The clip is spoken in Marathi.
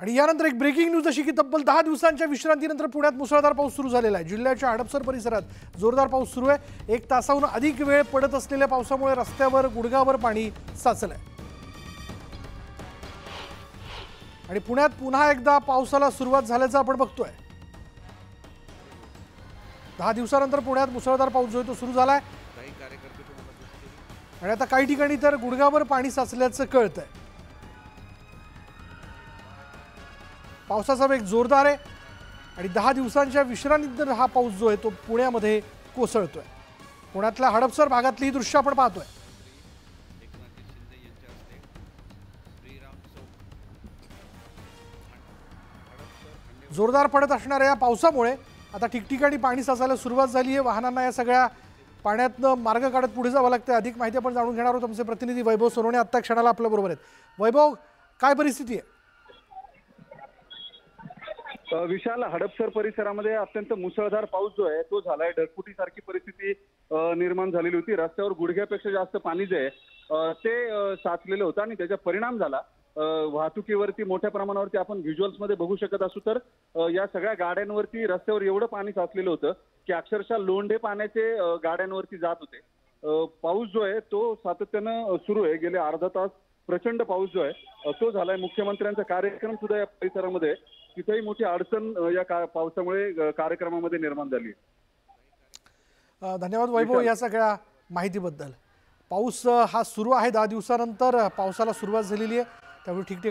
आणि यानंतर एक ब्रेकिंग न्यूज अशी की तब्बल 10 दिवसांच्या विश्रांतीनंतर पुण्यात मुसळधार पाऊस सुरू झालेला आहे। जिल्ह्याच्या हडपसर परिसरात जोरदार पाऊस सुरू आहे। 1 तासाहून अधिक वेळ पडत असलेल्या पावसामुळे रस्त्यावर गुडघाभर पाणी साचलंय आणि पुण्यात पुन्हा एकदा पावसाला सुरुवात झाल्याचं आपण बघतोय। 10 दिवसानंतर पुण्यात मुसळधार पाऊस जो आहे तो सुरू झालाय आणि आता काही ठिकाणी तर गुडघाभर पाणी साचल्याचं कळतंय। पावसाचा वेग जोरदार आहे आणि 10 दिवसांच्या विश्रांतीनंतर हा पाऊस जो आहे तो पुण्यामध्ये कोसळतोय। पुण्यातल्या हडपसर भागातली ही दृश्य आपण पाहतोय। जोरदार पडत असणाऱ्या या पावसामुळे आता ठिकठिकाणी पाणी साचायला सुरुवात झाली आहे। वाहनांना या सगळ्या पाण्यातनं मार्ग काढत पुढे जावं लागतं। अधिक माहिती आपण जाणून घेणार आहोत। आमचे प्रतिनिधी वैभव सोनवणे आता क्षणाला आपल्या बरोबर आहेत। वैभव, काय परिस्थिती आहे? विशाल, हडपसर परिसरामध्ये अत्यंत मुसळधार पाऊस जो आहे तो झालाय। ढगफुटीसारखी परिस्थिती निर्माण झालेली होती। रस्त्यावर गुडघ्यापेक्षा जास्त पाणी जे आहे ते साचलेलं होतं आणि त्याचा परिणाम झाला वाहतुकीवरती मोठ्या प्रमाणावरती। आपण व्हिज्युअल्स मध्ये बघू शकत असू तर या सगळ्या गाड्यांवरती रस्त्यावर एवढं पाणी साचलेलं होतं की अक्षरशः लोंढे पाण्याचे गाड्यांवरती जात होते। पाऊस जो आहे तो सातत्यानं सुरू आहे। गेले अर्धा तास प्रचंड पाऊस जो आहे तो झालाय। मुख्यमंत्र्यांचा कार्यक्रम सुद्धा या परिसरामध्ये, तिथेही मोठी अडचण या पावसामुळे कार्यक्रमामध्ये निर्माण झाली। धन्यवाद वैभव या सगळ्या माहितीबद्दल। पाऊस हा सुरू आहे। 10 दिवसानंतर पावसाला सुरुवात झालेली आहे, त्यामुळे ठिकठिकाणी